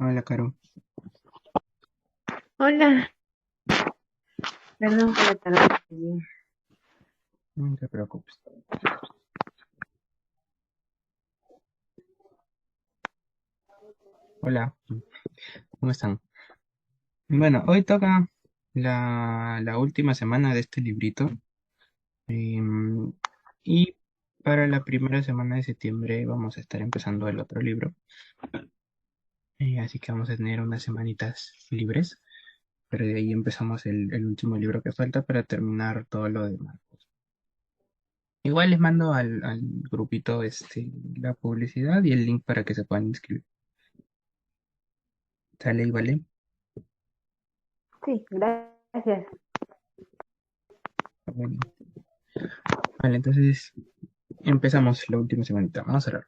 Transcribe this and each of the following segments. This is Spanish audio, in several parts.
Hola, Caro. Hola, perdón por la tardanza. No te preocupes. Hola, ¿cómo están? Bueno, hoy toca la última semana de este librito. em, y para la primera semana de septiembre vamos a estar empezando el otro libro. Así que vamos a tener unas semanitas libres. Pero de ahí empezamos el último libro que falta para terminar todo lo demás. Igual les mando al grupito la publicidad y el link para que se puedan inscribir. ¿Sale y vale? Sí, gracias. Bueno. Vale, entonces empezamos la última semanita. Vamos a orar.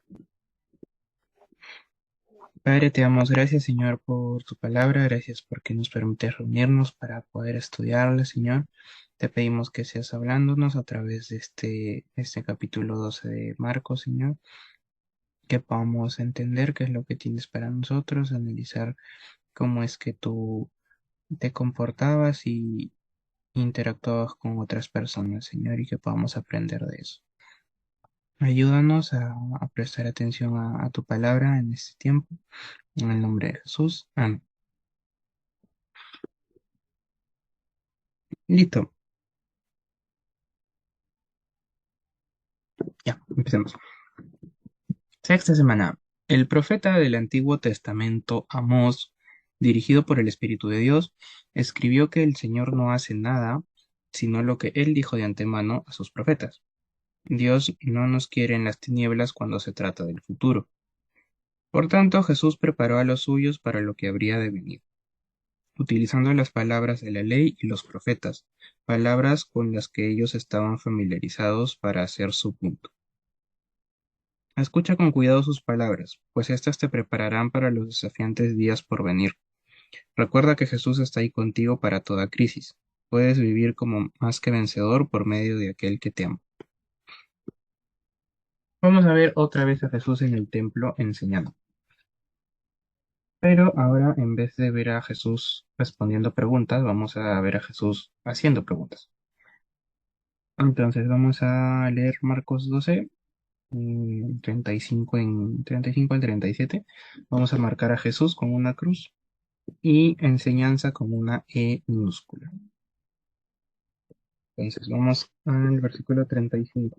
Padre, te damos gracias, Señor, por tu palabra. Gracias porque nos permites reunirnos para poder estudiarla, Señor. Te pedimos que seas hablándonos a través de este capítulo 12 de Marcos, Señor. Que podamos entender qué es lo que tienes para nosotros, analizar cómo es que tú te comportabas y interactuabas con otras personas, Señor, y que podamos aprender de eso. Ayúdanos a prestar atención a tu palabra en este tiempo. En el nombre de Jesús. Amén. Listo. Ya, empecemos. Sexta semana. El profeta del Antiguo Testamento, Amós, dirigido por el Espíritu de Dios, escribió que el Señor no hace nada sino lo que él dijo de antemano a sus profetas. Dios no nos quiere en las tinieblas cuando se trata del futuro. Por tanto, Jesús preparó a los suyos para lo que habría de venir, utilizando las palabras de la ley y los profetas, palabras con las que ellos estaban familiarizados para hacer su punto. Escucha con cuidado sus palabras, pues éstas te prepararán para los desafiantes días por venir. Recuerda que Jesús está ahí contigo para toda crisis. Puedes vivir como más que vencedor por medio de aquel que te ama. Vamos a ver otra vez a Jesús en el templo enseñando. Pero ahora, en vez de ver a Jesús respondiendo preguntas, vamos a ver a Jesús haciendo preguntas. Entonces vamos a leer Marcos 12, 35 al 37. Vamos a marcar a Jesús con una cruz y enseñanza con una E minúscula. Entonces vamos al versículo 35.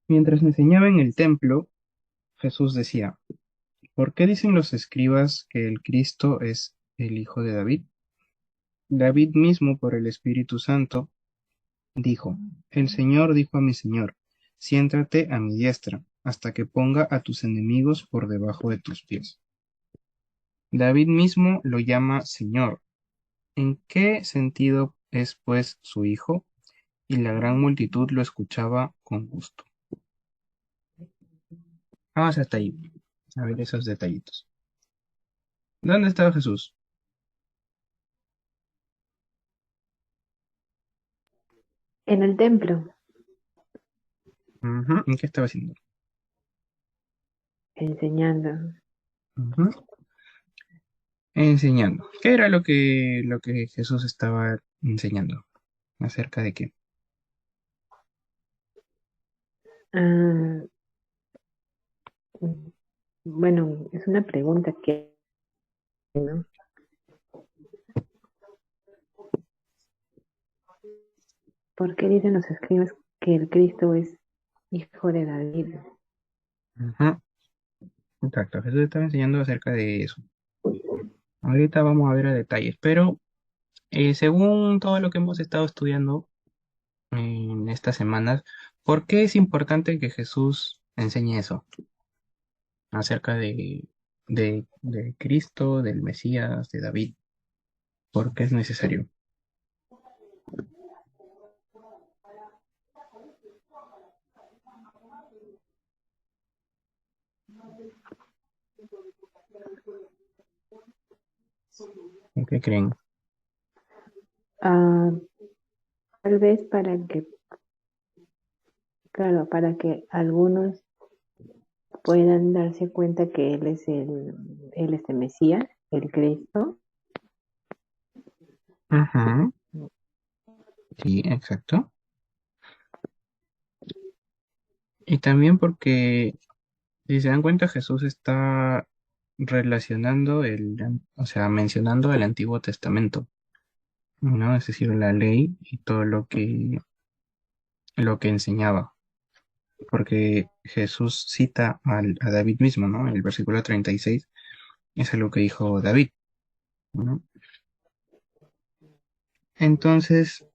Mientras enseñaba en el templo, Jesús decía, ¿por qué dicen los escribas que el Cristo es el hijo de David? David mismo, por el Espíritu Santo, dijo, el Señor dijo a mi Señor, siéntate a mi diestra, hasta que ponga a tus enemigos por debajo de tus pies. David mismo lo llama Señor. ¿En qué sentido es pues su hijo? Y la gran multitud lo escuchaba con gusto. Vamos hasta ahí, a ver esos detallitos. ¿Dónde estaba Jesús? En el templo, Ujú, ¿en qué estaba haciendo? enseñando. Ujú, enseñando. ¿Qué era lo que Jesús estaba enseñando? ¿Acerca de qué? Ah, mm, bueno, es una pregunta que, ¿no? ¿Por qué dicen los escribas que el Cristo es hijo de David? Ujú, exacto, Jesús estaba enseñando acerca de eso. Ahorita vamos a ver a detalles, pero según todo lo que hemos estado estudiando en estas semanas, ¿por qué es importante que Jesús enseñe eso? Acerca de Cristo, del Mesías, de David. ¿Por qué es necesario? ¿Por qué creen? Ah, tal vez para que, claro, para que algunos puedan darse cuenta que Él es el Mesías, el Cristo. Ujú, sí, exacto. Y también porque, si se dan cuenta, Jesús está relacionando o sea, mencionando el Antiguo Testamento, ¿no? Es decir, la ley y todo lo que enseñaba. Porque Jesús cita a David mismo, ¿no? El versículo 36 es lo que dijo David, ¿no? Entonces,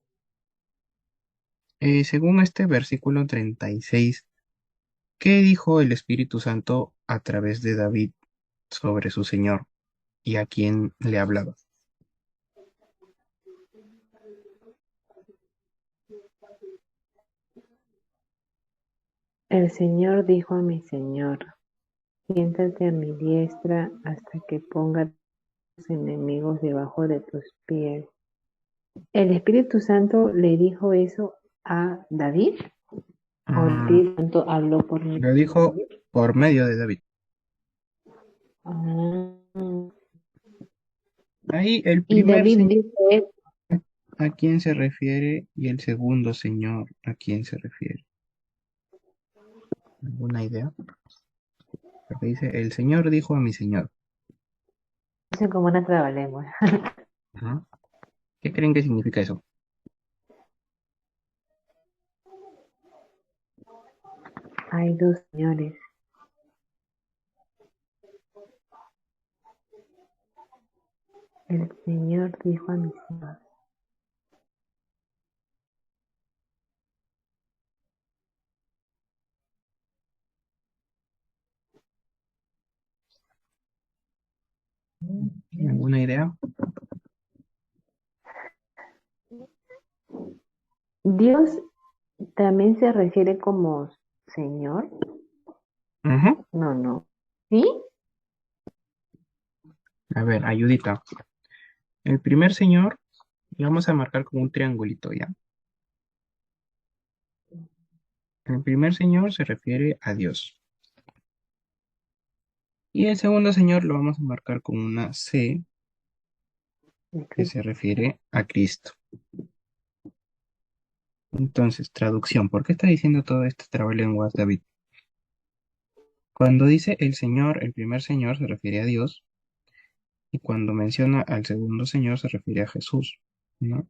según este versículo 36, ¿qué dijo el Espíritu Santo a través de David sobre su Señor y a quién le hablaba? El Señor dijo a mi Señor, siéntate a mi diestra hasta que ponga tus enemigos debajo de tus pies. ¿El Espíritu Santo le dijo eso a David? ¿O el Mm, Espíritu Santo habló por mí? lo dijo por medio de David. Ah, Ahí el y primer David Señor, dijo eso. ¿a quién se refiere? Y el segundo Señor, ¿a quién se refiere? ¿Alguna idea? Porque dice, el Señor dijo a mi Señor. Es como una trabalengua. Ajá. ¿Qué creen que significa eso? Hay dos señores. El Señor dijo a mi Señor. ¿Alguna idea? Dios también se refiere como Señor. Ujú. No, no. ¿Sí? A ver, ayudita. El primer Señor, lo vamos a marcar como un triangulito, ¿ya? El primer Señor se refiere a Dios. Y el segundo Señor lo vamos a marcar con una C, que se refiere a Cristo. Entonces, traducción. ¿Por qué está diciendo todo este trabalenguas, David? Cuando dice el Señor, el primer Señor se refiere a Dios, y cuando menciona al segundo Señor se refiere a Jesús, ¿no?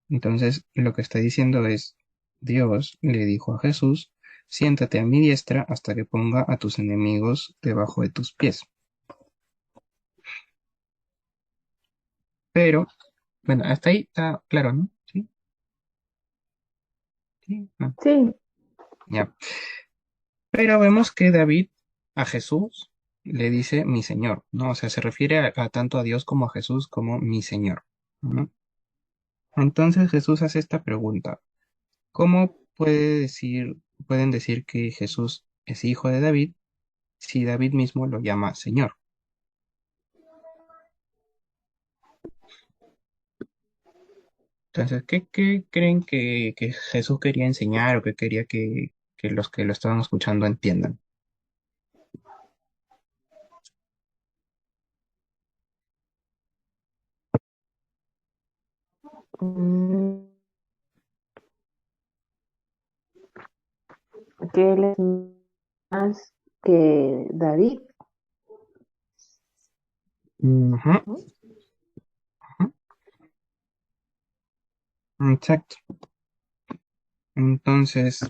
Entonces, lo que está diciendo es, Dios le dijo a Jesús, siéntate a mi diestra hasta que ponga a tus enemigos debajo de tus pies. Pero, bueno, hasta ahí está claro, ¿no? Sí, sí, no, Sí. ya. Pero vemos que David a Jesús le dice mi Señor, ¿no? O sea, se refiere a tanto a Dios como a Jesús como mi Señor, ¿no? Entonces Jesús hace esta pregunta. ¿Cómo pueden decir que Jesús es hijo de David si David mismo lo llama Señor? Entonces, ¿qué creen que Jesús quería enseñar o que quería que los que lo estaban escuchando entiendan? Mm, que él es más que David. Ujú, ¿No? ujú, exacto. Entonces,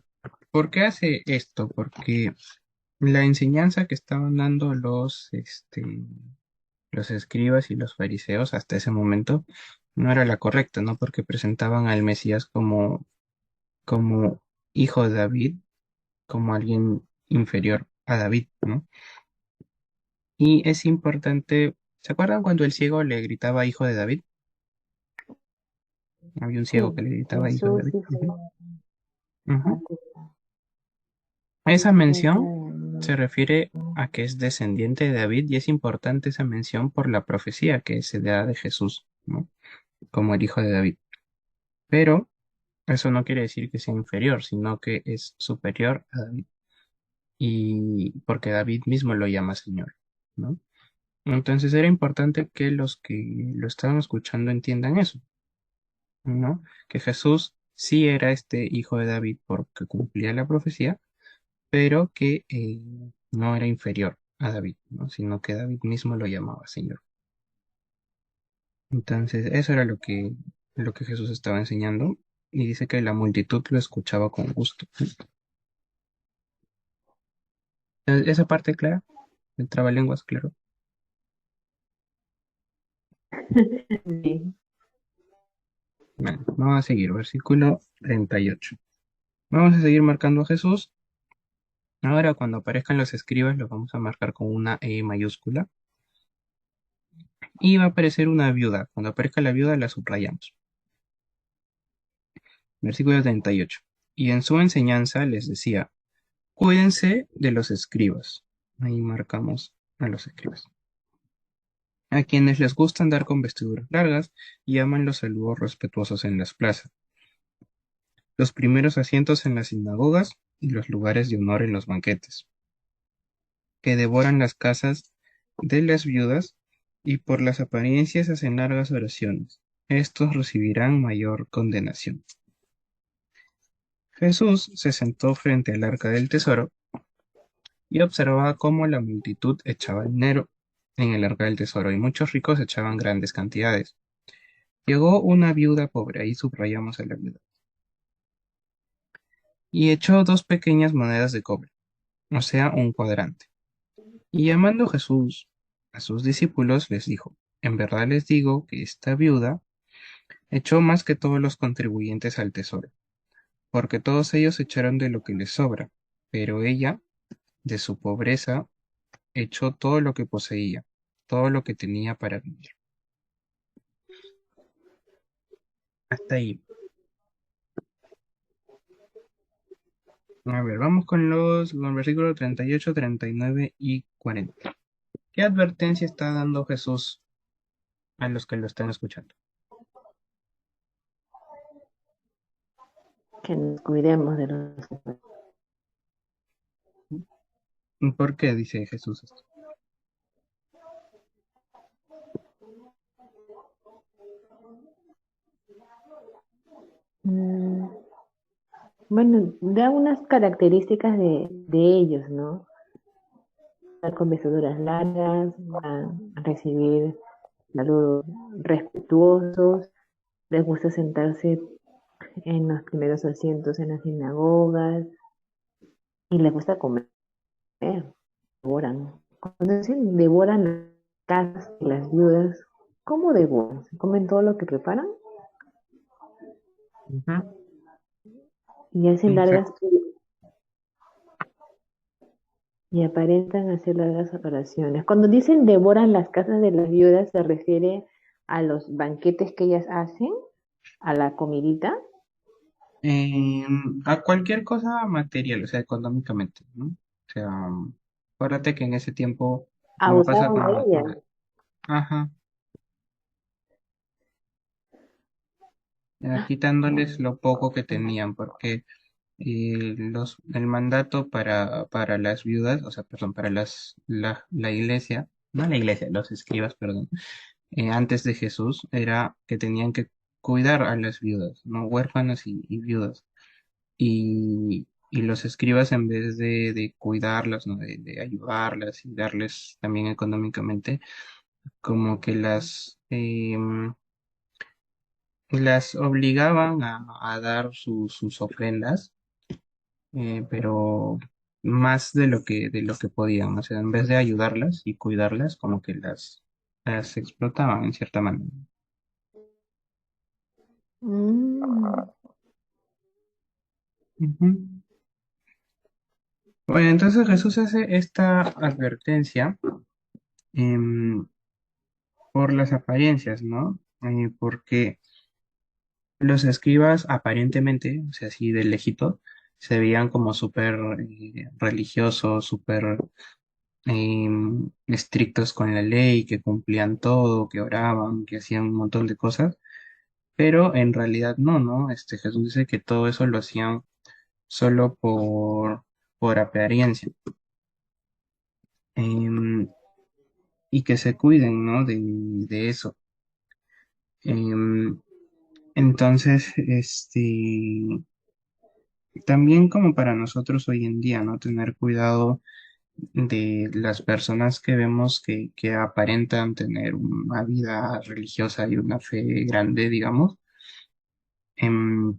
¿por qué hace esto? Porque la enseñanza que estaban dando los escribas y los fariseos hasta ese momento no era la correcta, ¿no? Porque presentaban al Mesías como hijo de David, como alguien inferior a David, ¿no? Y es importante, ¿se acuerdan cuando el ciego le gritaba hijo de David? Había un ciego que Sí, le gritaba hijo de Jesús David. Ujú, dijo ujú. antes, Esa esa, mención no, se refiere no. a que es descendiente de David y es importante esa mención por la profecía que se da de Jesús, ¿no? Como el hijo de David. Pero eso no quiere decir que sea inferior, sino que es superior a David. y porque David mismo lo llama Señor, ¿no? Entonces era importante que los que lo estaban escuchando entiendan eso, ¿no? Que Jesús sí era este hijo de David porque cumplía la profecía, pero que no era inferior a David, ¿no? Sino que David mismo lo llamaba Señor. Entonces, eso era lo que Jesús estaba enseñando, y dice que la multitud lo escuchaba con gusto. Esa parte clara, el trabalenguas claro. Sí. Bueno, vamos a seguir, versículo 38. Vamos a seguir marcando a Jesús. Ahora, cuando aparezcan los escribas, los vamos a marcar con una E mayúscula. Y va a aparecer una viuda. Cuando aparezca la viuda, la subrayamos. Versículo 38. Y en su enseñanza les decía, cuídense de los escribas. Ahí marcamos a los escribas. A quienes les gusta andar con vestiduras largas y aman los saludos respetuosos en las plazas, los primeros asientos en las sinagogas y los lugares de honor en los banquetes, que devoran las casas de las viudas y por las apariencias hacen largas oraciones. Estos recibirán mayor condenación. Jesús se sentó frente al arca del tesoro y observaba cómo la multitud echaba dinero en el arca del tesoro y muchos ricos echaban grandes cantidades. Llegó una viuda pobre, ahí subrayamos a la viuda, y echó dos pequeñas monedas de cobre, o sea, un cuadrante. Y llamando Jesús a sus discípulos, les dijo, en verdad les digo que esta viuda echó más que todos los contribuyentes al tesoro, porque todos ellos echaron de lo que les sobra, pero ella, de su pobreza, echó todo lo que poseía, todo lo que tenía para vivir. Hasta ahí. A ver, vamos con versículos 38, 39 y 40. ¿Qué advertencia está dando Jesús a los que lo están escuchando? Que nos cuidemos de los... ¿Por qué dice Jesús esto? Mm, bueno, da unas características de ellos, ¿no? Estar con vestiduras largas, a recibir saludos respetuosos, les gusta sentarse en los primeros asientos en las sinagogas y les gusta comer, devoran. Cuando dicen devoran las casas y las viudas, ¿cómo devoran? ¿Se comen todo lo que preparan? Ujú, Y hacen largas exacto. y aparentan hacer largas oraciones. Cuando dicen devoran las casas de las viudas, se refiere a los banquetes que ellas hacen, a la comidita. A cualquier cosa material, o sea, económicamente, ¿no? O sea, acuérdate que en ese tiempo, como pasa Abusaban con de con ellas. ajá, quitándoles lo poco que tenían, porque el mandato para las viudas, o sea, perdón, para la iglesia, no la iglesia, los escribas, perdón, antes de Jesús, era que tenían que cuidar a las viudas, ¿no? Huérfanas y viudas. Y los escribas, en vez de cuidarlas, ¿no? De ayudarlas y darles también económicamente, como que las obligaban a dar sus ofrendas, pero más de lo que podían. O sea, en vez de ayudarlas y cuidarlas, como que las explotaban en cierta manera. Mm. Ujú. Bueno, entonces Jesús hace esta advertencia em, por las apariencias, ¿no? Porque los escribas aparentemente, o sea, así de lejito, se veían como súper religiosos, súper estrictos con la ley, que cumplían todo, que oraban, que hacían un montón de cosas, pero en realidad no, ¿no? Jesús dice que todo eso lo hacían solo por apariencia. Em, y que se cuiden, ¿no? De eso. Em, entonces, también como para nosotros hoy en día, ¿no? Tener cuidado de las personas que vemos que aparentan tener una vida religiosa y una fe grande, digamos, em,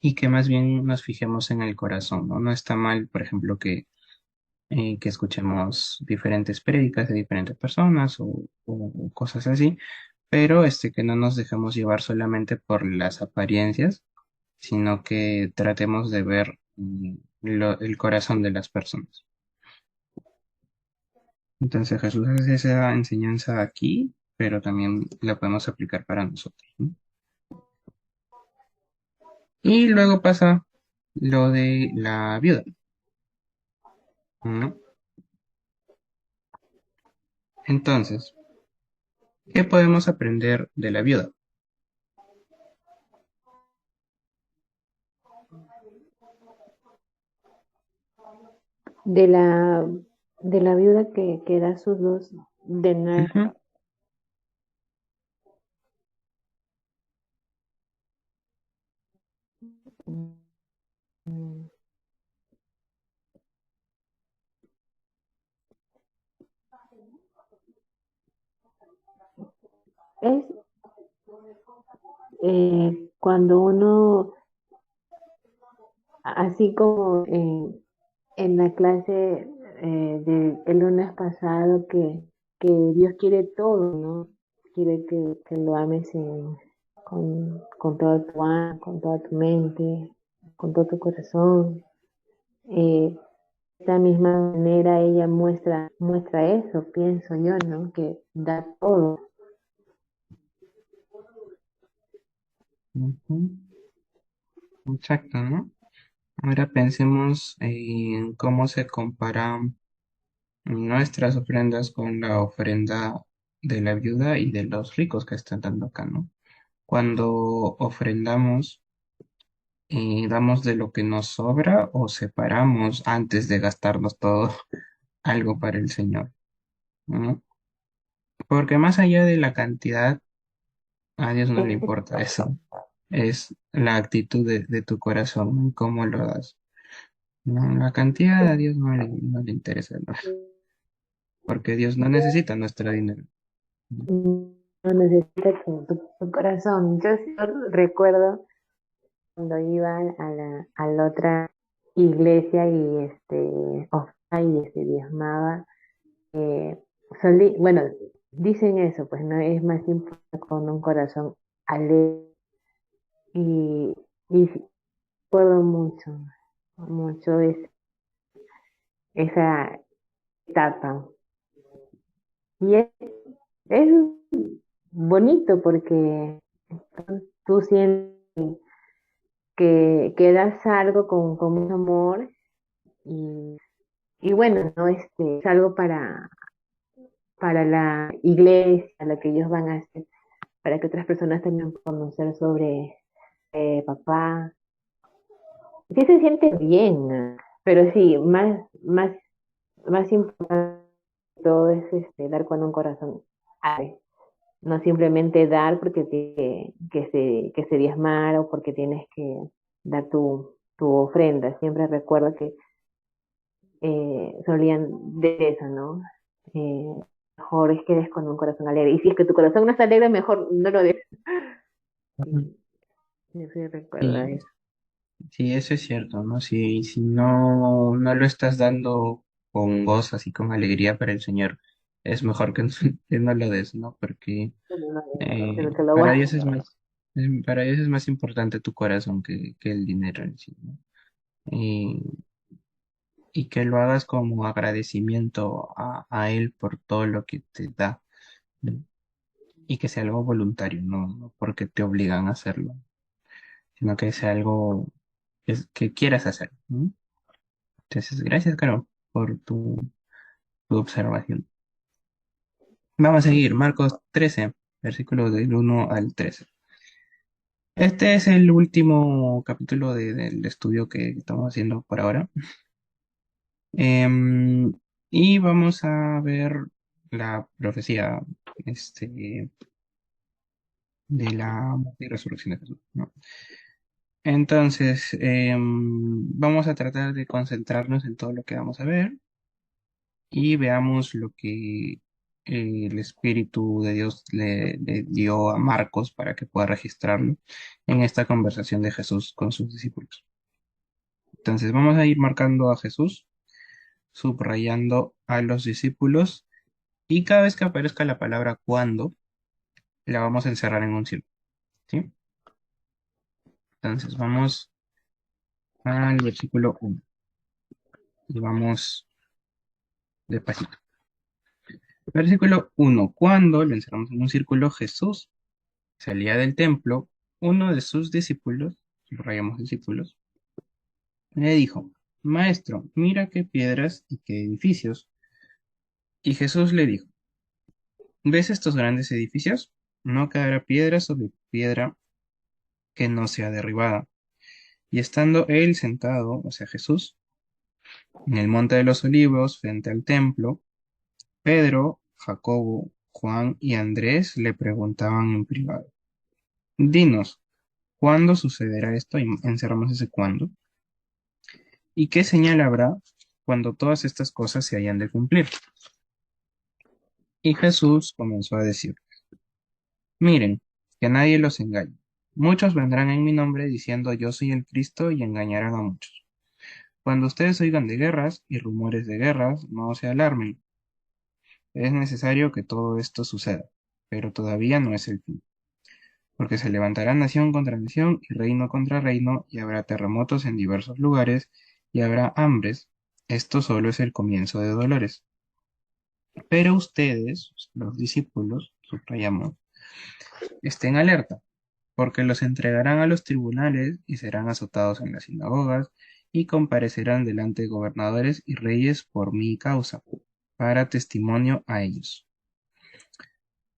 y que más bien nos fijemos en el corazón, ¿no? No está mal, por ejemplo, que escuchemos diferentes prédicas de diferentes personas o cosas así, pero que no nos dejemos llevar solamente por las apariencias, sino que tratemos de ver el corazón de las personas. Entonces Jesús hace esa enseñanza aquí, pero también la podemos aplicar para nosotros, ¿no? Y luego pasa lo de la viuda, ¿no? Entonces, ¿qué podemos aprender de la viuda? De la, de la viuda que da sus dos denarios. Ujú. Mm, Es cuando uno, así como en la clase del lunes pasado, que Dios quiere todo, ¿no? Quiere que lo ames con toda tu alma, con toda tu mente, con todo tu corazón. De esta misma manera ella muestra eso, pienso yo, ¿no? Que da todo. Ujú. Exacto, ¿no? Ahora pensemos en cómo se comparan nuestras ofrendas con la ofrenda de la viuda y de los ricos que están dando acá, ¿no? Cuando ofrendamos, damos de lo que nos sobra o separamos antes de gastarnos todo algo para el Señor, ¿no? Porque más allá de la cantidad, a Dios no le importa eso. Es la actitud de tu corazón, ¿no? Y cómo lo das. No, la cantidad a Dios no le interesa, ¿no? Porque Dios no necesita nuestro dinero. ¿No? No necesita tu corazón. Yo sí recuerdo cuando iba a la otra iglesia y diezmaba, bueno, dicen eso, pues no es más importante con un corazón alegre y, y sí, recuerdo mucho esa etapa. Y es bonito porque tú sientes que das algo con mucho amor y, y bueno, ¿no? Es algo para la iglesia, lo que ellos van a hacer, para que otras personas también puedan conocer sobre papá. Sí se siente bien, ¿no? Pero sí, más importante de todo es dar con un corazón abre. No simplemente dar porque que se diezmar o porque tienes que dar tu ofrenda. Siempre recuerdo que solían de eso, ¿no? Eh, Mejor es que des con un corazón alegre. Y si es que tu corazón no está alegre, mejor no lo des. Ujú. Sí, sí, sí recuerdo Sí, eso. sí, eso es cierto, ¿no? Si no lo estás dando con gozo, así con alegría para el Señor, es mejor que no, que no lo des, ¿no? Porque Pero que lo para guardes. Dios es más, para Dios es más importante tu corazón que el dinero en sí, ¿no? Y, y que lo hagas como agradecimiento a Él por todo lo que te da, ¿no? Y que sea algo voluntario, no porque te obligan a hacerlo, sino que sea algo que quieras hacer, ¿no? Entonces, gracias, Caro, por tu observación. Vamos a seguir, Marcos 13, versículos del 1 al 13. Este es el último capítulo del estudio que estamos haciendo por ahora. Em, y vamos a ver la profecía este, de la muerte y resurrección de Jesús, ¿no? Entonces, vamos a tratar de concentrarnos en todo lo que vamos a ver y veamos lo que el Espíritu de Dios le dio a Marcos para que pueda registrarlo en esta conversación de Jesús con sus discípulos. Entonces, vamos a ir marcando a Jesús, subrayando a los discípulos y cada vez que aparezca la palabra cuando, la vamos a encerrar en un círculo, ¿sí? Entonces, vamos al versículo 1 y vamos despacito. Versículo 1. Cuando lo encerramos en un círculo, Jesús salía del templo, uno de sus discípulos, subrayamos discípulos, le dijo, Maestro, mira qué piedras y qué edificios. Y Jesús le dijo, ¿ves estos grandes edificios? No quedará piedra sobre piedra que no sea derribada. Y estando él sentado, o sea Jesús, en el monte de los olivos, frente al templo, Pedro, Jacobo, Juan y Andrés le preguntaban en privado, Dinos, ¿cuándo sucederá esto? Y encerramos ese cuándo. ¿Y qué señal habrá cuando todas estas cosas se hayan de cumplir? Y Jesús comenzó a decir, miren, que nadie los engañe. Muchos vendrán en mi nombre diciendo yo soy el Cristo y engañarán a muchos. Cuando ustedes oigan de guerras y rumores de guerras, no se alarmen. Es necesario que todo esto suceda, pero todavía no es el fin, porque se levantará nación contra nación y reino contra reino, y habrá terremotos en diversos lugares, y habrá hambres. Esto solo es el comienzo de dolores. Pero ustedes, los discípulos, subrayamos, estén alerta, porque los entregarán a los tribunales y serán azotados en las sinagogas y comparecerán delante de gobernadores y reyes por mi causa, para testimonio a ellos.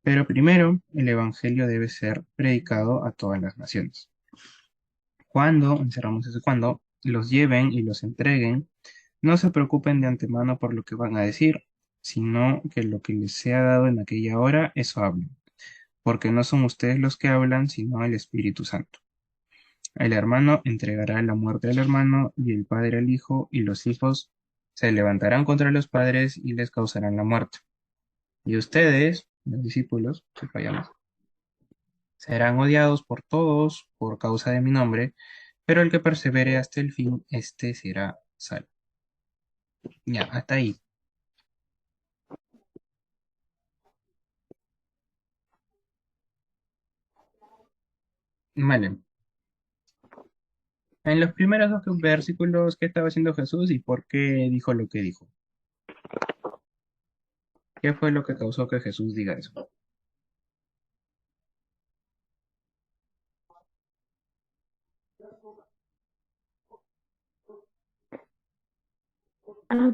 Pero primero, el Evangelio debe ser predicado a todas las naciones. Cuando, encerramos ese cuando, los lleven y los entreguen, no se preocupen de antemano por lo que van a decir, sino que lo que les sea dado en aquella hora, eso hablen, porque no son ustedes los que hablan, sino el Espíritu Santo. El hermano entregará la muerte al hermano y el padre al hijo, y los hijos se levantarán contra los padres y les causarán la muerte. Y ustedes, los discípulos, subrayamos, serán odiados por todos por causa de mi nombre, pero el que persevere hasta el fin, este será salvo. Ya, hasta ahí. Vale. En los primeros dos versículos, ¿qué estaba haciendo Jesús y por qué dijo lo que dijo? ¿Qué fue lo que causó que Jesús diga eso?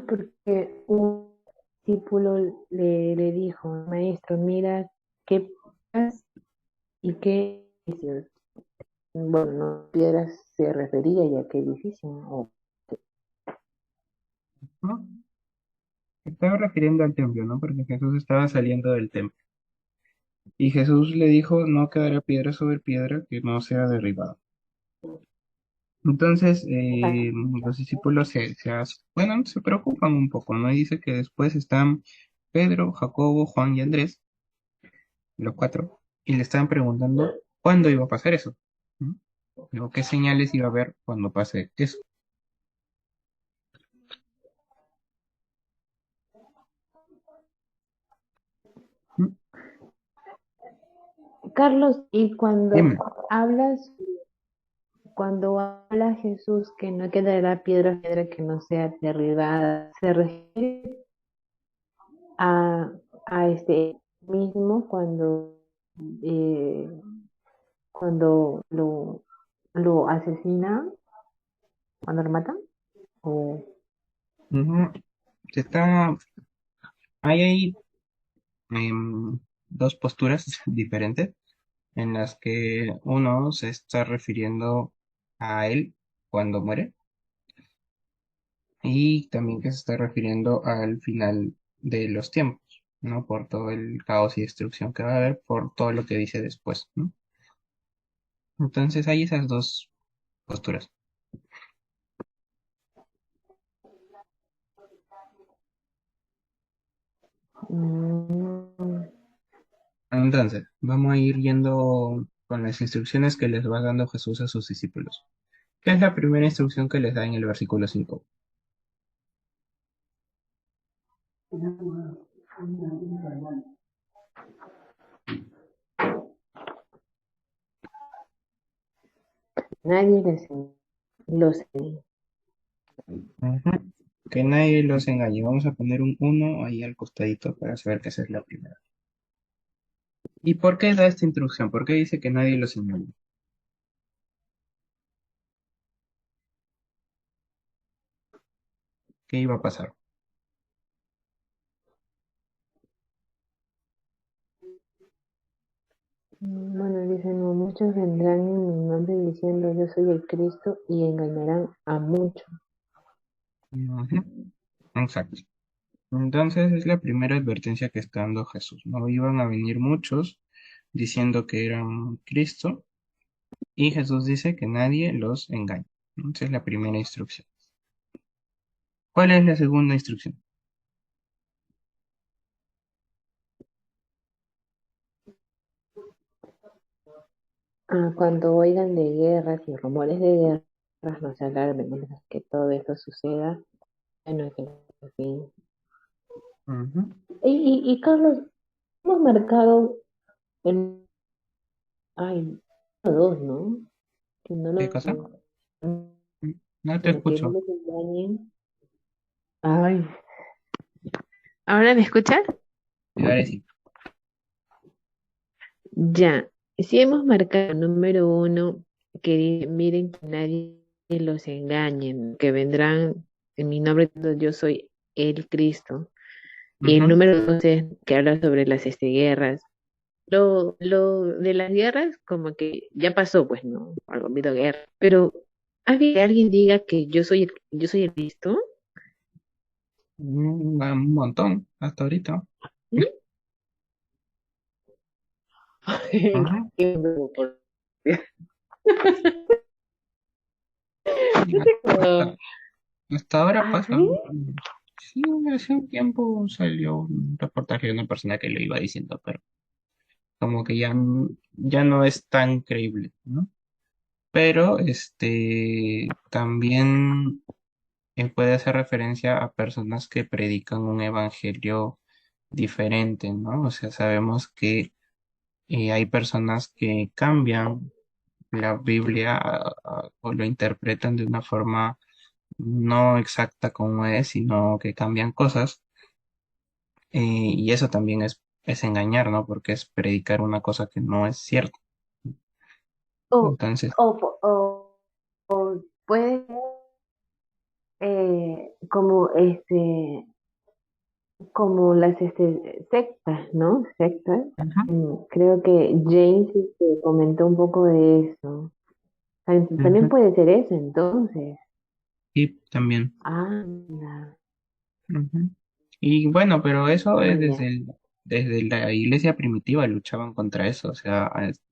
Porque un discípulo le dijo, maestro, mira qué piedras y qué edificios. Bueno, no piedras se refería ya a qué edificio, ¿no? ¿No? Se estaba refiriendo al templo, ¿no? Porque Jesús estaba saliendo del templo. Y Jesús le dijo, no quedará piedra sobre piedra que no sea derribada. Entonces, los discípulos bueno, se preocupan un poco, ¿no? Y dice que después están Pedro, Jacobo, Juan y Andrés, los cuatro, y le estaban preguntando cuándo iba a pasar eso, ¿no? Digo, ¿qué señales iba a haber cuando pase eso? ¿Mm? Carlos, y Dime. hablas, cuando habla Jesús que no quedará piedra que no sea derribada, ¿se refiere a, a este mismo eh, cuando lo asesinan, cuando lo matan? ¿O Ujú. Se está, hay ahí dos posturas diferentes. en las que uno se está refiriendo a él cuando muere y también que se está refiriendo al final de los tiempos, ¿no? Por todo el caos y destrucción que va a haber, por todo lo que dice después, ¿no? Entonces hay esas dos posturas. Mm, Entonces, vamos a ir yendo con las instrucciones que les va dando Jesús a sus discípulos. ¿Qué es la primera instrucción que les da en el versículo 5? nadie los Ujú. Que nadie los engañe. Vamos a poner un uno ahí al costadito para saber que esa es la primera. ¿Y por qué da esta instrucción? ¿Por qué dice que nadie los engañe? ¿Qué iba a pasar? Bueno, dicen, no, muchos vendrán en mi nombre diciendo yo soy el Cristo y engañarán a muchos. Ujú. Exacto. Entonces es la primera advertencia que está dando Jesús. No iban a venir muchos diciendo que eran Cristo y Jesús dice que nadie los engañe. Esa es la primera instrucción. ¿Cuál es la segunda instrucción? Cuando oigan de guerras y rumores de guerras, no se alarmen, no dejen que todo eso suceda. Bueno, que en fin. Ujú. Y Carlos, hemos marcado el, ay, dos, ¿no? Que no ¿Qué cosa? lo, No te bueno, que no escucho. los engañen. Ay, ¿ahora me escuchas? Y ahora sí. Ya, sí hemos marcado número uno que miren que nadie los engañe, que vendrán en mi nombre, yo soy el Cristo. Y el Ujú. número dos es que habla sobre las guerras. Lo de las guerras como que ya pasó, pues no, algo habido guerra. Pero que alguien diga que yo soy el Cristo. Un montón hasta ahorita. ¿Mm? Ujú. Qué bobo, por Dios. Hasta, hasta ahora ¿Ah, pasa. sí? Sí, hace un tiempo salió un reportaje de una persona que lo iba diciendo, pero como que ya, ya no es tan creíble, ¿no? Pero también puede hacer referencia a personas que predican un evangelio diferente, ¿no? O sea, sabemos que hay personas que cambian la Biblia o lo interpretan de una forma no exacta como es, sino que cambian cosas. Y eso también es engañar, ¿no? Porque es predicar una cosa que no es cierta. O, Entonces, o puede ser como como las sectas, ¿no? Sectas. ajá, Creo que James comentó un poco de eso. También ujú, puede ser eso, entonces. y también. Anda, Ujú. Y bueno, pero eso es ya. desde la iglesia primitiva luchaban contra eso. O sea,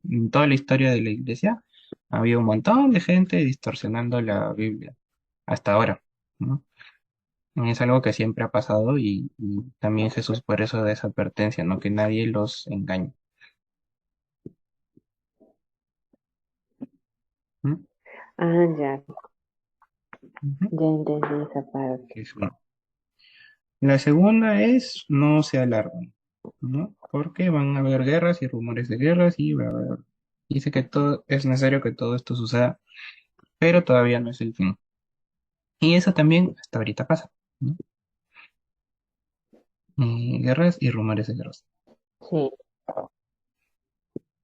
en toda la historia de la iglesia había un montón de gente distorsionando la Biblia hasta ahora, ¿no? Es algo que siempre ha pasado y también Jesús por eso da esa advertencia, ¿no? Que nadie los engañe. ¿Mm? Ya, Ujú. ya entendí esa parte. Que es uno. La segunda es no se alarmen, ¿no? Porque van a haber guerras y rumores de guerras y va a haber... Dice que todo es necesario que todo esto suceda, pero todavía no es el fin. Y eso también hasta ahorita pasa, ¿no? Guerras y rumores de guerras. Sí.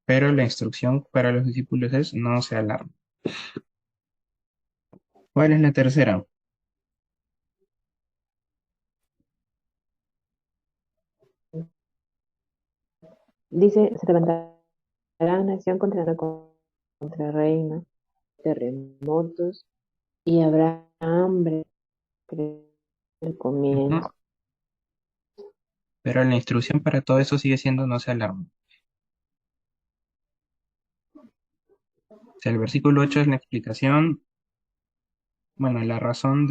Pero la instrucción para los discípulos es no se alarmen. ¿Cuál es la tercera? Dice, se levantará. nación contra reino, terremotos y habrá hambre el Ujú. comienzo. Pero la instrucción para todo eso sigue siendo no se alarmen. O sea, el versículo 8 es la explicación, bueno, la razón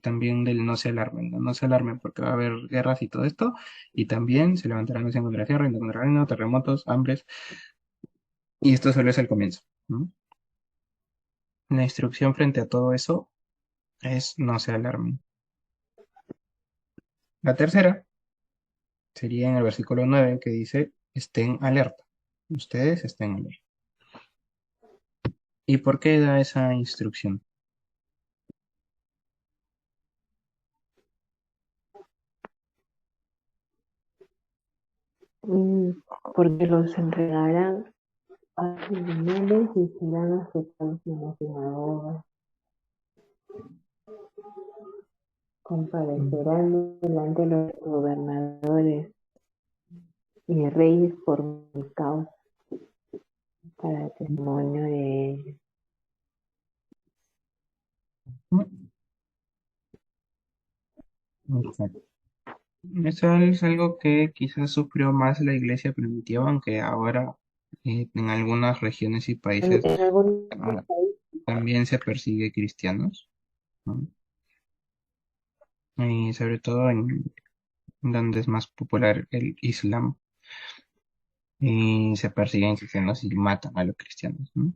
también del no se alarmen, ¿no? No se alarmen porque va a haber guerras y todo esto, y también se levantarán nación contra tierra, reino contra reino, terremotos, hambres, y esto solo es el comienzo, ¿no? La instrucción frente a todo eso es no se alarmen. La tercera sería en el versículo 9 que dice, estén alerta. Ustedes estén alerta. ¿Y por qué da esa instrucción? Mm, Porque los entregarán a criminales y serán aceptados en las sinagogas, comparecerán delante de los gobernadores y reyes por mi causa, para testimonio de ellos. Exacto. Eso es algo que quizás sufrió más la iglesia primitiva, aunque ahora en algunas regiones y países En algunos ah, países, también se persigue cristianos, ¿no? Y sobre todo en donde es más popular el Islam, y se persiguen cristianos y matan a los cristianos, ¿no?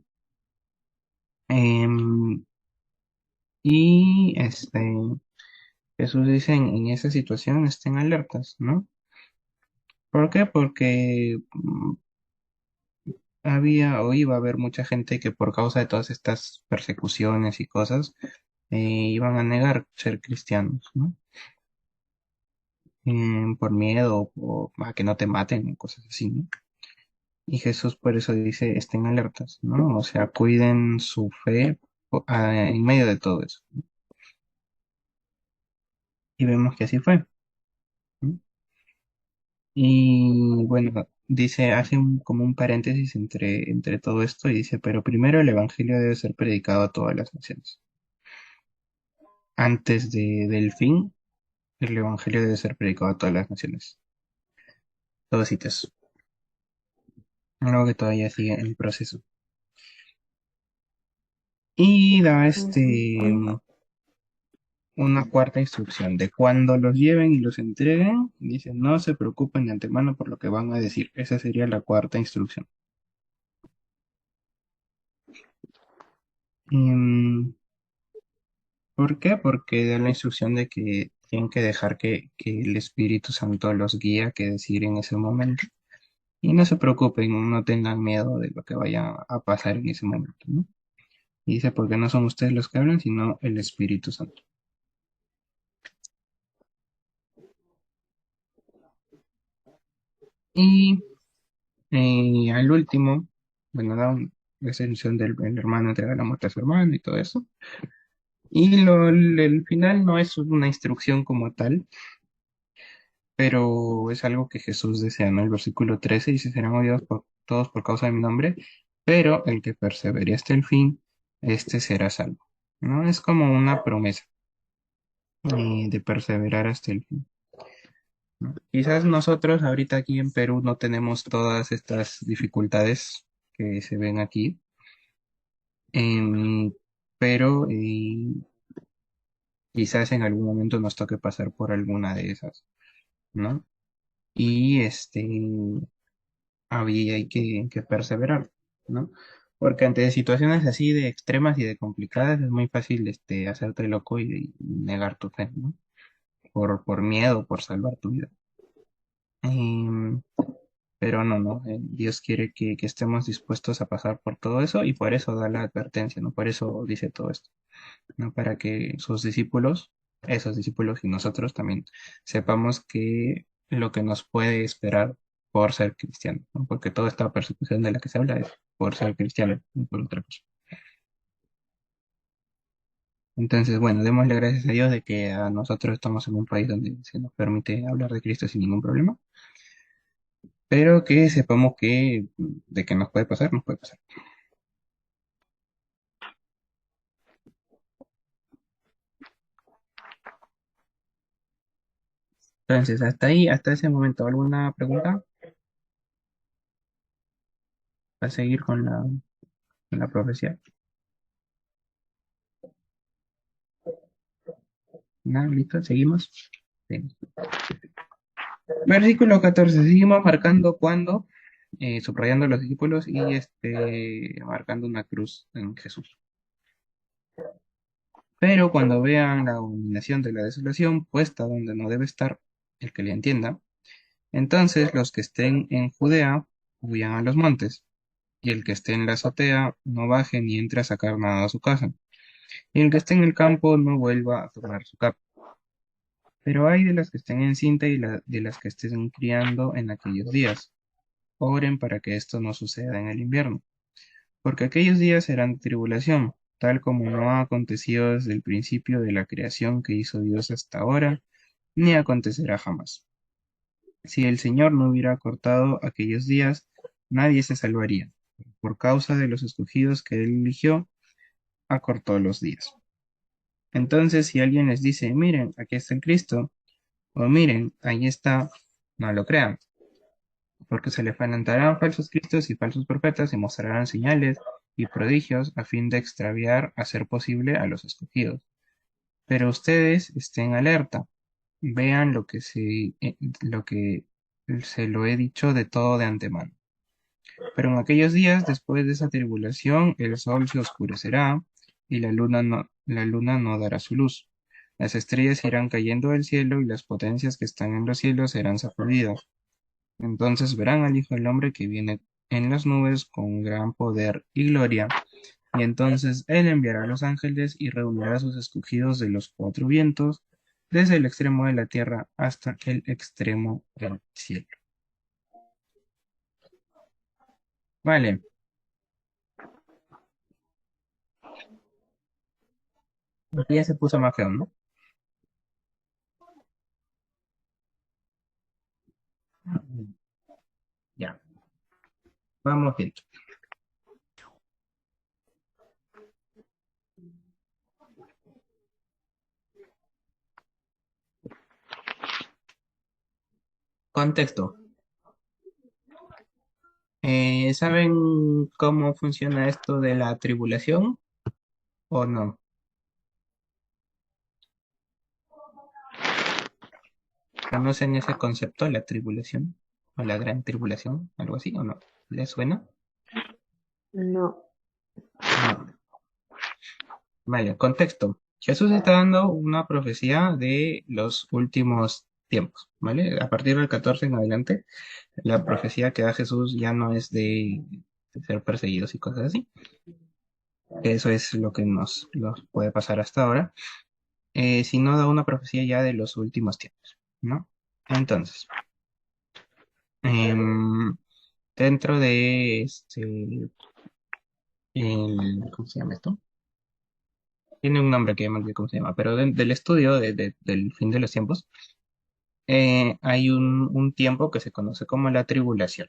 Em, y Jesús dice en esa situación estén alertas, ¿no? ¿Por qué? Porque había o iba a haber mucha gente que por causa de todas estas persecuciones y cosas iban a negar ser cristianos, ¿no? Por miedo o a que no te maten o cosas así, ¿no? Y Jesús por eso dice, estén alertas, ¿no? O sea, cuiden su fe en medio de todo eso, ¿no? Y vemos que así fue, ¿no? Y bueno, dice, hace como un paréntesis entre todo esto y dice, pero primero el Evangelio debe ser predicado a todas las naciones. Antes del fin, el Evangelio debe ser predicado a todas las naciones. Todo citas. Algo que todavía sigue en proceso. Y da una cuarta instrucción de cuando los lleven y los entreguen, dice, no se preocupen de antemano por lo que van a decir. Esa sería la cuarta instrucción. Mm, ¿Por qué? Porque da la instrucción de que tienen que dejar que el Espíritu Santo los guíe que decir en ese momento. Y no se preocupen, no tengan miedo de lo que vaya a pasar en ese momento, ¿no? Y dice, porque no son ustedes los que hablan, sino el Espíritu Santo. Y al último, bueno, la extensión del hermano entrega la muerte a su hermano y todo eso. Y el final no es una instrucción como tal, pero es algo que Jesús desea, ¿no? El versículo 13 dice, serán odiados por todos por causa de mi nombre, pero el que persevere hasta el fin, este será salvo, ¿no? Es como una promesa de perseverar hasta el fin, ¿no? Quizás nosotros ahorita aquí en Perú no tenemos todas estas dificultades que se ven aquí, em, pero quizás en algún momento nos toque pasar por alguna de esas, ¿no? Y hay que perseverar, ¿no? Porque ante situaciones así de extremas y de complicadas es muy fácil hacerte loco y negar tu fe, ¿no? Por miedo, por salvar tu vida. Em, pero no, Dios quiere que estemos dispuestos a pasar por todo eso y por eso da la advertencia, ¿no? Por eso dice todo esto, ¿no? Para que sus discípulos, esos discípulos y nosotros también sepamos que lo que nos puede esperar por ser cristiano, ¿no? Porque toda esta persecución de la que se habla es por ser cristiano, no por otra cosa. Entonces, bueno, démosle gracias a Dios de que a nosotros estamos en un país donde se nos permite hablar de Cristo sin ningún problema. pero que sepamos que de que nos puede pasar, nos puede pasar. Entonces, hasta ahí, hasta ese momento, ¿alguna pregunta para seguir con la profecía? ¿Nada? ¿Listo? ¿Seguimos? Sí. Versículo 14. Seguimos marcando cuando, subrayando los discípulos y marcando una cruz en Jesús. Pero cuando vean la abominación de la desolación puesta donde no debe estar, el que le entienda, entonces los que estén en Judea huyan a los montes, y el que esté en la azotea no baje ni entre a sacar nada a su casa, y el que esté en el campo no vuelva a tomar su capa. Pero hay de las que estén encinta y de las que estén criando en aquellos días. Oren para que esto no suceda en el invierno, porque aquellos días serán de tribulación, tal como no ha acontecido desde el principio de la creación que hizo Dios hasta ahora, ni acontecerá jamás. Si el Señor no hubiera cortado aquellos días, nadie se salvaría. Por causa de los escogidos que Él eligió, acortó los días. Entonces, si alguien les dice, miren, aquí está el Cristo, o miren, ahí está, no lo crean, porque se le levantarán falsos cristos y falsos profetas y mostrarán señales y prodigios a fin de extraviar a ser posible a los escogidos. Pero ustedes estén alerta, vean lo que se lo he dicho de todo de antemano. Pero en aquellos días, después de esa tribulación, el sol se oscurecerá y la luna no dará su luz. Las estrellas irán cayendo del cielo y las potencias que están en los cielos serán sacudidas. Entonces verán al Hijo del Hombre que viene en las nubes con gran poder y gloria. Y entonces Él enviará a los ángeles y reunirá a sus escogidos de los cuatro vientos, desde el extremo de la tierra hasta el extremo del cielo. Vale, aquí ya se puso más feo, ¿no? Ya, vamos bien. Contexto. ¿Saben cómo funciona esto de la tribulación o no? ¿Conocen ese concepto, la tribulación o la gran tribulación? ¿Algo así o no? ¿Les suena? No. No. Vale, contexto. Jesús está dando una profecía de los últimos tiempos, ¿vale? A partir del 14 en adelante, la profecía que da Jesús ya no es de ser perseguidos y cosas así. Eso es lo que nos puede pasar hasta ahora, sino da una profecía ya de los últimos tiempos, ¿no? Entonces, em, dentro de ¿cómo se llama esto? Tiene un nombre que ya me olvidé cómo se llama, pero del estudio del fin de los tiempos, hay un tiempo que se conoce como la tribulación,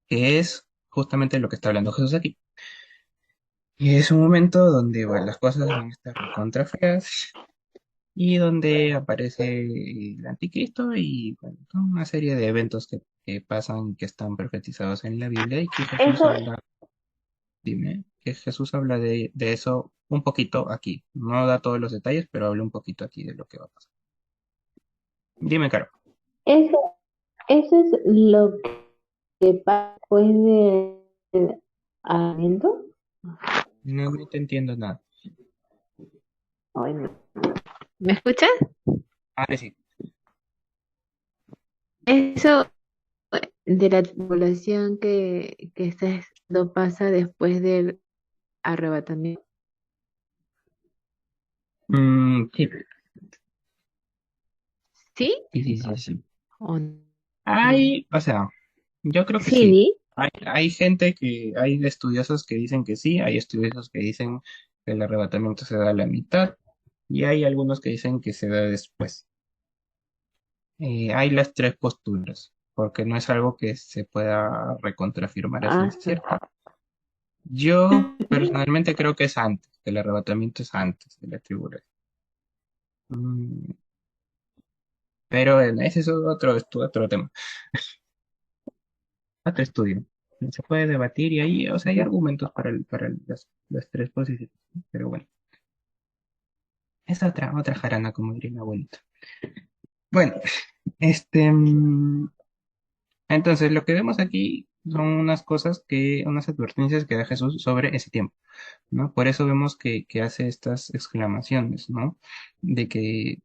que es justamente lo que está hablando Jesús aquí. Y es un momento donde bueno, las cosas van a estar contra feas y donde aparece el anticristo y bueno, toda una serie de eventos que pasan, que están profetizados en la Biblia y que Jesús Eso, habla, dime, que Jesús habla de eso un poquito aquí. No da todos los detalles, pero habla un poquito aquí de lo que va a pasar. Dime, Caro. eso, eso es lo que pasa después del alento. No te entiendo nada. Ay, no. ¿Me escuchas? Ahora sí. Eso de la tribulación no pasa después del arrebatamiento. Sí, ¿Sí sí, sí, sí, sí. o no? O sea, yo creo que Sí, sí. di. Hay estudiosos que dicen que sí, hay estudiosos que dicen que el arrebatamiento se da a la mitad y hay algunos que dicen que se da después. Hay las tres posturas. porque no es algo que se pueda recontrafirmar a Ah, ciencia cierta. Yo personalmente creo que es antes, que el arrebatamiento es antes de la tribulación. Mm, pero ese es otro tema, otro estudio. Se puede debatir y ahí, o sea, hay argumentos para las tres posiciones, ¿no? Pero bueno, es otra jarana, como diría mi abuelita. Bueno, este, entonces lo que vemos aquí son unas advertencias que da Jesús sobre ese tiempo, ¿no? Por eso vemos que hace estas exclamaciones, ¿no? De que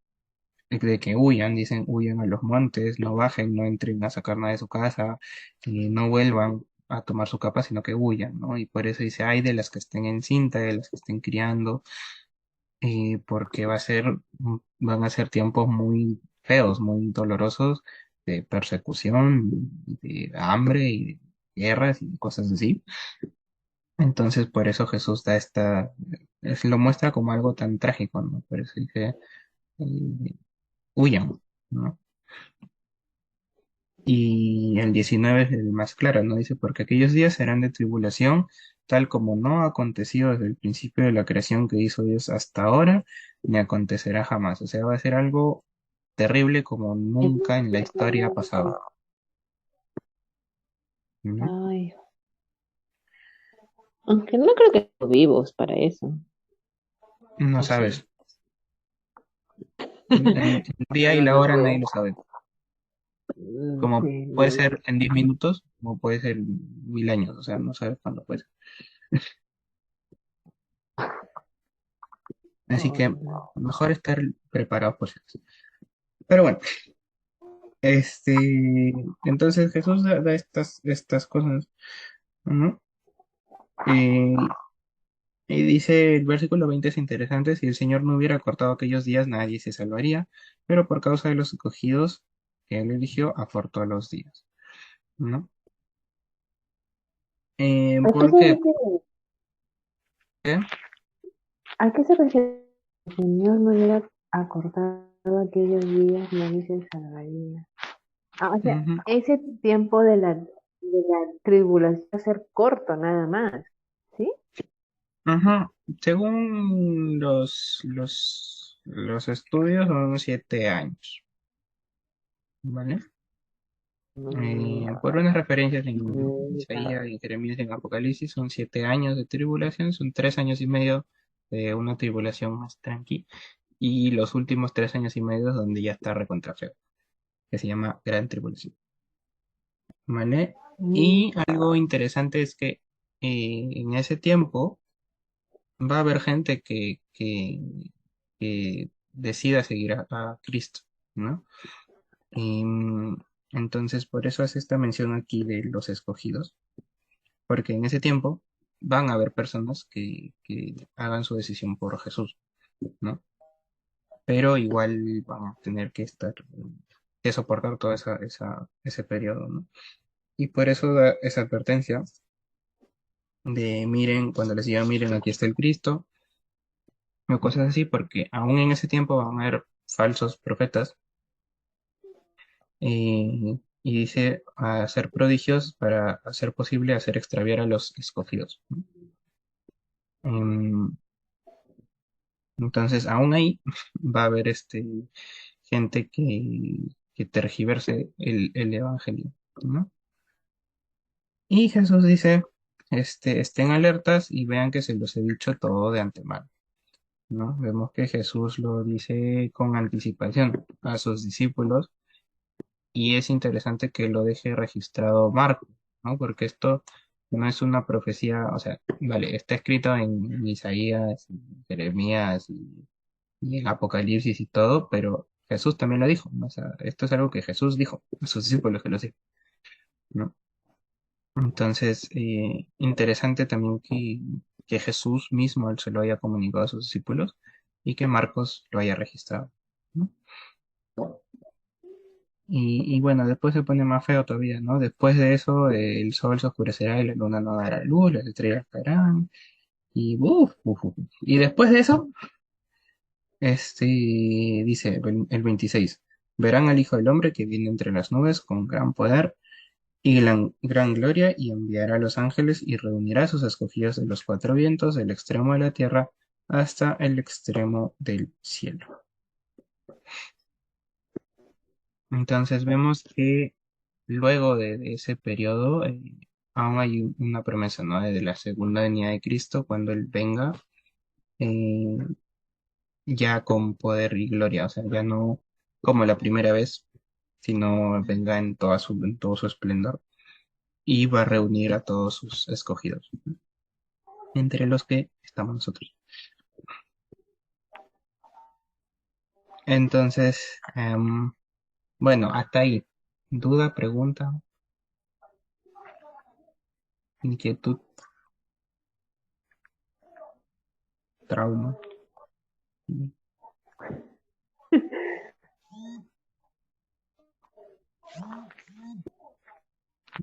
huyan, dicen, huyan a los montes, no bajen, no entren a sacar nada de su casa, no vuelvan a tomar su capa, sino que huyan, ¿no? Y por eso dice, ay de las que estén en cinta, de las que estén criando, porque van a ser tiempos muy feos, muy dolorosos de persecución, de hambre y de guerras y cosas así. Entonces, por eso Jesús lo muestra como algo tan trágico, ¿no? Por eso dice, huyan, ¿no? Y el 19 es el más claro, ¿no? Dice, porque aquellos días serán de tribulación, tal como no ha acontecido desde el principio de la creación que hizo Dios hasta ahora, ni acontecerá jamás. O sea, va a ser algo terrible como nunca en la historia ha pasado, ¿no? ay, aunque no creo que estemos vivos para eso. No O sí. sabes. El día y No, la no hora creo. nadie lo sabe. Como Sí, puede ser en 10 minutos, como puede ser en 1000 años. O sea, no sabes cuándo puede ser. Así oh, que no. mejor estar preparados por si acaso. Pero bueno. Entonces Jesús da estas cosas, ¿no? Y, y dice el versículo 20 es interesante, si el Señor no hubiera cortado aquellos días, nadie se salvaría, pero por causa de los escogidos que Él eligió, acortó los días, ¿no? ¿A qué ¿Por se qué? refiere? ¿Qué? ¿A qué se refiere? El Señor no hubiera acortado aquellos días, nadie se salvaría. Ah, o sea, Ujú, ese tiempo de la tribulación va a ser corto nada más, ¿sí? ujú. Según los estudios, son 7 años, ¿vale? Mm, Por unas referencias en ya. Isaías y Jeremías en Apocalipsis, son 7 años de tribulación, son 3 años y medio de una tribulación más tranqui, y los últimos 3 años y medio donde ya está recontra feo, que se llama Gran Tribulación. ¿Vale? Mm, Y algo interesante es que en ese tiempo va a haber gente que decida seguir a Cristo, ¿no? Em, entonces, por eso hace esta mención aquí de los escogidos porque en ese tiempo van a haber personas que hagan su decisión por Jesús, ¿no? Pero igual van a tener que soportar todo ese periodo, ¿no? Y por eso da esa advertencia de miren, cuando les diga miren, aquí está el Cristo, o cosas así, porque aún en ese tiempo van a haber falsos profetas, y dice hacer prodigios para hacer posible hacer extraviar a los escogidos, ¿no? Em, Entonces, aún ahí va a haber gente que tergiverse el evangelio, ¿no? Y Jesús dice, estén alertas y vean que se los he dicho todo de antemano, ¿no? Vemos que Jesús lo dice con anticipación a sus discípulos y es interesante que lo deje registrado Marcos, ¿no? Porque esto no es una profecía, o sea, vale, está escrito en Isaías, en Jeremías y el Apocalipsis y todo, pero Jesús también lo dijo, ¿no? O sea, esto es algo que Jesús dijo, a sus discípulos que lo dijo, ¿no? Entonces, interesante también que Jesús mismo se lo haya comunicado a sus discípulos y que Marcos lo haya registrado, ¿no? Y bueno, después se pone más feo todavía, ¿no? Después de eso, el sol se oscurecerá y la luna no dará luz, las estrellas caerán, y Y después de eso, dice el 26. Verán al Hijo del Hombre que viene entre las nubes con gran poder y gran gloria, y enviará a los ángeles y reunirá a sus escogidos de los cuatro vientos, del extremo de la tierra hasta el extremo del cielo. Entonces vemos que luego de ese periodo aún hay una promesa, ¿no? De la segunda venida de Cristo, cuando Él venga eh, ya con poder y gloria, o sea, ya no como la primera vez, sino venga en todo su esplendor y va a reunir a todos sus escogidos, entre los que estamos nosotros. Entonces, bueno, hasta ahí. ¿Duda, pregunta, inquietud, trauma?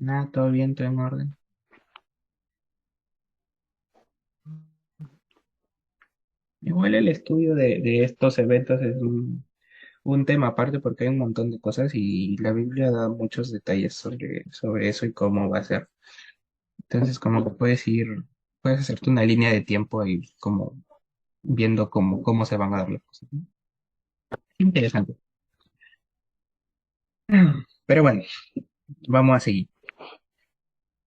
Nada, todo bien, todo en orden. Igual el estudio de estos eventos es un tema aparte porque hay un montón de cosas y la Biblia da muchos detalles sobre eso y cómo va a ser. Entonces, como que puedes hacerte una línea de tiempo y como viendo cómo se van a dar las cosas, ¿no? Interesante. Pero bueno, vamos a seguir.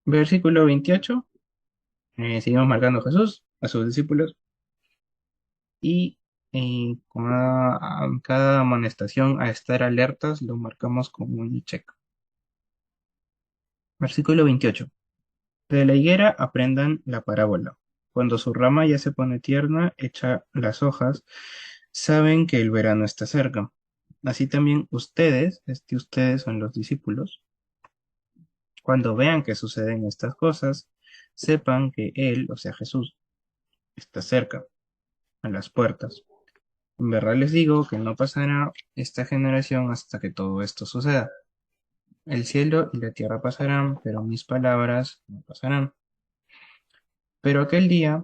Versículo 28. Seguimos marcando a Jesús, a sus discípulos y con cada amonestación a estar alertas lo marcamos como un check. Versículo 28. De la higuera aprendan la parábola. Cuando su rama ya se pone tierna, echa las hojas, saben que el verano está cerca. Así también ustedes son los discípulos, cuando vean que suceden estas cosas, sepan que Él, o sea Jesús, está cerca, a las puertas. En verdad les digo que no pasará esta generación hasta que todo esto suceda. El cielo y la tierra pasarán, pero mis palabras no pasarán. Pero aquel día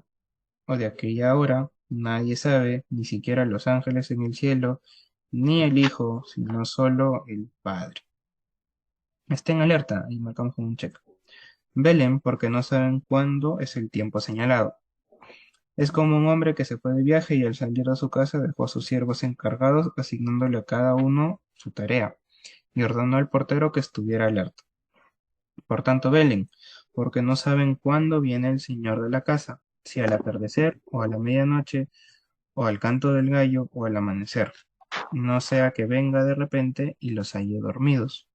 o de aquella hora, nadie sabe, ni siquiera los ángeles en el cielo, ni el Hijo, sino solo el Padre. Estén alerta y marcamos con un check. Velen porque no saben cuándo es el tiempo señalado. Es como un hombre que se fue de viaje y al salir de su casa dejó a sus siervos encargados, asignándole a cada uno su tarea, y ordenó al portero que estuviera alerta. Por tanto, velen, porque no saben cuándo viene el Señor de la casa, si al atardecer o a la medianoche o al canto del gallo o al amanecer, no sea que venga de repente y los halle dormidos.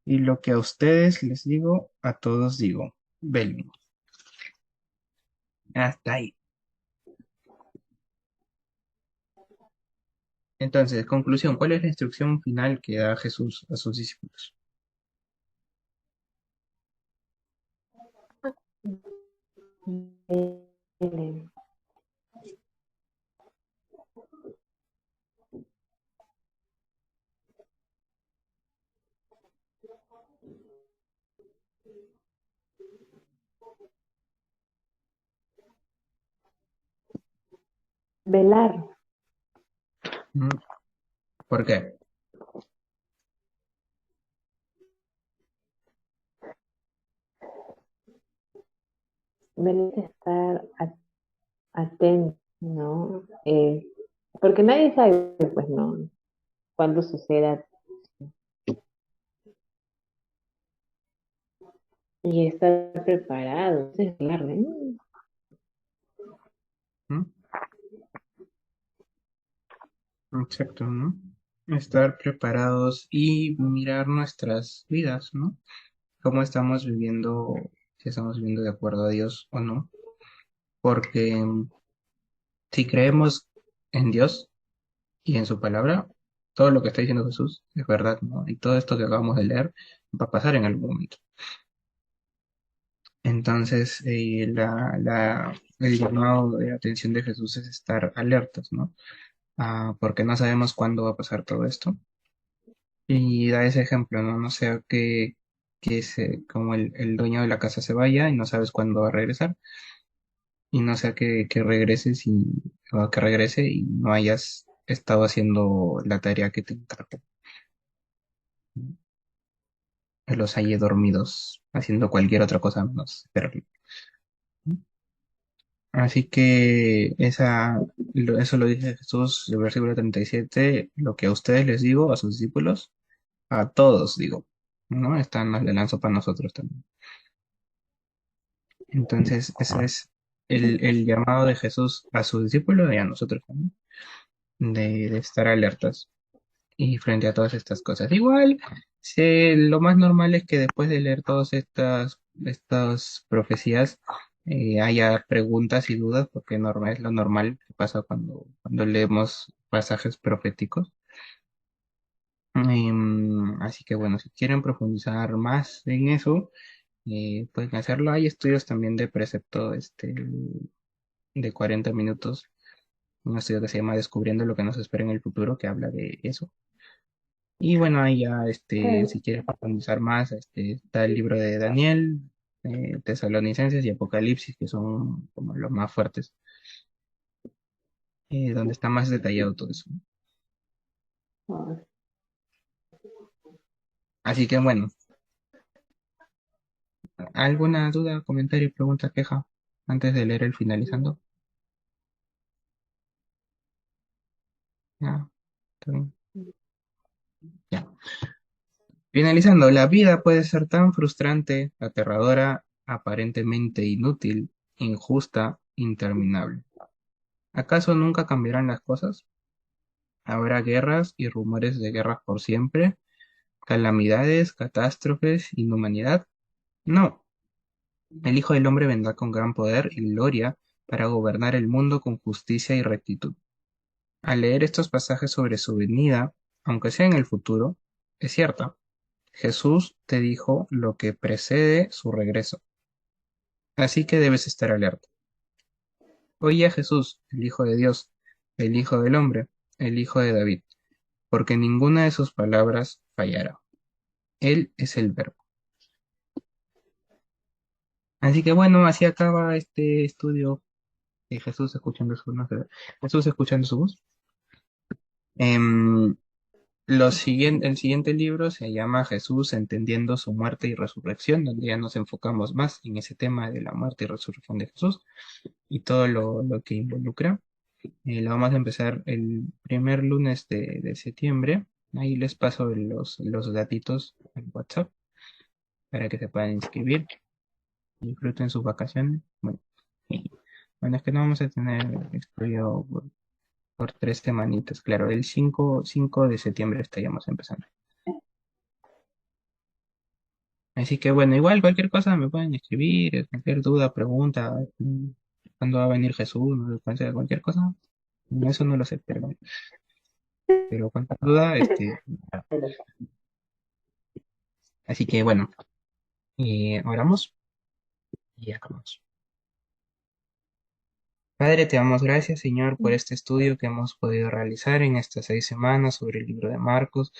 Y lo que a ustedes les digo, a todos digo, velen. Hasta ahí. Entonces, conclusión, ¿cuál es la instrucción final que da Jesús a sus discípulos? Velen, velar, Mm, ¿por qué? velar es estar atento, ¿no? Porque nadie sabe, pues, ¿no? Cuándo suceda y estar preparado. Es velar, ¿no? ¿Mm? Exacto, ¿no? Estar preparados y mirar nuestras vidas, ¿no? Cómo estamos viviendo, si estamos viviendo de acuerdo a Dios o no. Porque si creemos en Dios y en su palabra, todo lo que está diciendo Jesús es verdad, ¿no? Y todo esto que acabamos de leer va a pasar en algún momento. Entonces, el llamado de atención de Jesús es estar alertas, ¿no? Porque no sabemos cuándo va a pasar todo esto. Y da ese ejemplo, ¿no? No sea como el dueño de la casa se vaya y no sabes cuándo va a regresar. Y no sea que o que regrese y no hayas estado haciendo la tarea que te encargó. que los hallé dormidos, haciendo cualquier otra cosa menos esperarlo. Así que eso lo dice Jesús, el versículo 37, lo que a ustedes les digo, a sus discípulos, a todos digo, ¿no? Esta nos la lanzo para nosotros también. Entonces, ese es el llamado de Jesús a sus discípulos y a nosotros también, de estar alertas y frente a todas estas cosas. Igual, lo más normal es que después de leer todas estas profecías, haya preguntas y dudas, porque es lo normal que pasa cuando leemos pasajes proféticos. Así que bueno, si quieren profundizar más en eso, pueden hacerlo. Hay estudios también de precepto de 40 minutos, un estudio que se llama Descubriendo lo que nos espera en el futuro, que habla de eso. Y bueno, ahí ya, si quieres profundizar más, está el libro de Daniel, Tesalonicenses y Apocalipsis, que son como los más fuertes, donde está más detallado todo eso. Ah, Así que bueno, ¿alguna duda, comentario, pregunta, queja antes de leer el finalizando? Ya, está bien. Ya. Finalizando, la vida puede ser tan frustrante, aterradora, aparentemente inútil, injusta, interminable. ¿Acaso nunca cambiarán las cosas? ¿Habrá guerras y rumores de guerras por siempre? ¿Calamidades, catástrofes, inhumanidad? No. El Hijo del Hombre vendrá con gran poder y gloria para gobernar el mundo con justicia y rectitud. Al leer estos pasajes sobre su venida, aunque sea en el futuro, es cierta. Jesús te dijo lo que precede su regreso. Así que debes estar alerta. Oye a Jesús, el Hijo de Dios, el Hijo del Hombre, el Hijo de David, porque ninguna de sus palabras fallará. Él es el verbo. Así que bueno, así acaba este estudio de Jesús escuchando su, no sé, Jesús escuchando su voz. Em, el siguiente libro se llama Jesús entendiendo su muerte y resurrección, donde ya nos enfocamos más en ese tema de la muerte y resurrección de Jesús y todo lo que involucra. Lo vamos a empezar el primer lunes de septiembre. Ahí les paso los datitos en WhatsApp para que se puedan inscribir. Disfruten sus vacaciones. Bueno, bueno, es que no vamos a tener estudio por 3 semanitas. Claro, el 5 de septiembre estaríamos empezando. Así que bueno, igual cualquier cosa me pueden escribir, cualquier duda, pregunta, cuándo va a venir Jesús, no sé, cualquier cosa. Eso no lo sé, pero cualquier duda, así que bueno, oramos y acabamos. Padre, te damos gracias, Señor, por este estudio que hemos podido realizar en estas 6 semanas sobre el libro de Marcos.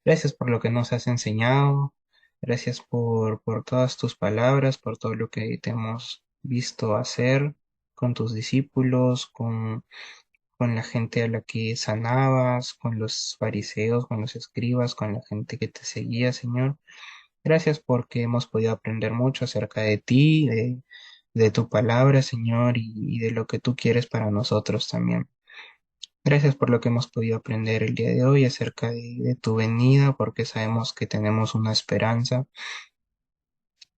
Gracias por lo que nos has enseñado. Gracias por todas tus palabras, por todo lo que te hemos visto hacer con tus discípulos, con la gente a la que sanabas, con los fariseos, con los escribas, con la gente que te seguía, Señor. Gracias porque hemos podido aprender mucho acerca de ti, de tu palabra, Señor, y de lo que tú quieres para nosotros también. Gracias por lo que hemos podido aprender el día de hoy acerca de tu venida, porque sabemos que tenemos una esperanza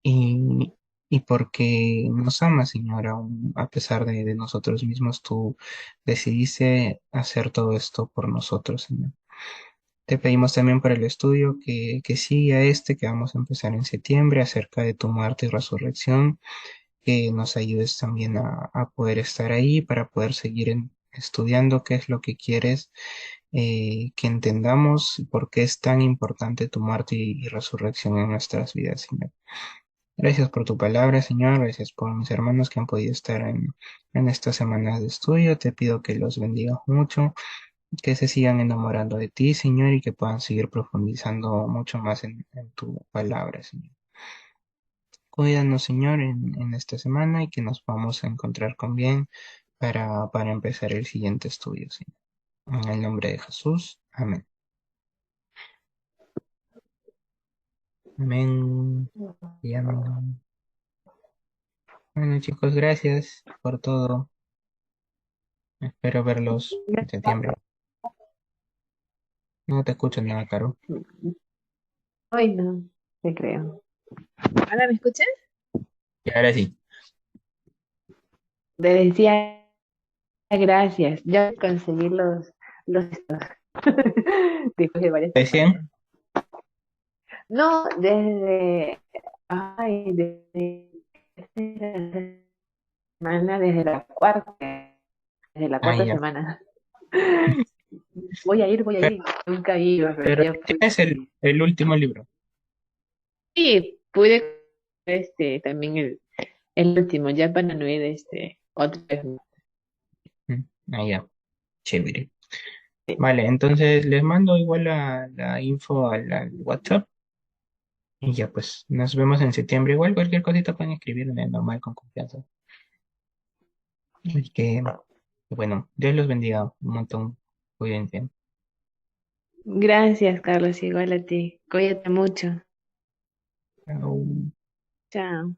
y, y porque nos amas, Señor, aún a pesar de nosotros mismos, tú decidiste hacer todo esto por nosotros, Señor. Te pedimos también por el estudio que sigue a que vamos a empezar en septiembre acerca de tu muerte y resurrección, que nos ayudes también a poder estar ahí para poder seguir estudiando qué es lo que quieres, que entendamos por qué es tan importante tu muerte y resurrección en nuestras vidas, Señor. Gracias por tu palabra, Señor. Gracias por mis hermanos que han podido estar en estas semanas de estudio. Te pido que los bendigas mucho, que se sigan enamorando de ti, Señor, y que puedan seguir profundizando mucho más en tu palabra, Señor. Cuídanos, Señor, en esta semana y que nos vamos a encontrar con bien para empezar el siguiente estudio, Señor. En el nombre de Jesús. Amén. Amén y amén. Bueno, chicos, gracias por todo. Espero verlos en septiembre. No te escucho nada, Caro. Hoy no, te creo. ¿Ahora me escuchas? Y ahora sí. Te decía gracias. Ya conseguí los después de varias semanas. ¿Recién? No, desde la semana, desde la Ah, cuarta ya. semana. Voy a Pero, ir. Nunca iba, pero pero ya fue. tienes el último libro. Sí, pude también el último, ya para no ir otra vez. Mm, ah, ya. Chévere. Vale, entonces les mando igual la info al WhatsApp y ya pues nos vemos en septiembre. Igual cualquier cosita pueden escribirme normal con confianza. Así que bueno, Dios los bendiga un montón. Cuídense. Gracias, Carlos, igual a ti. Cuídate mucho. Chao. Chao.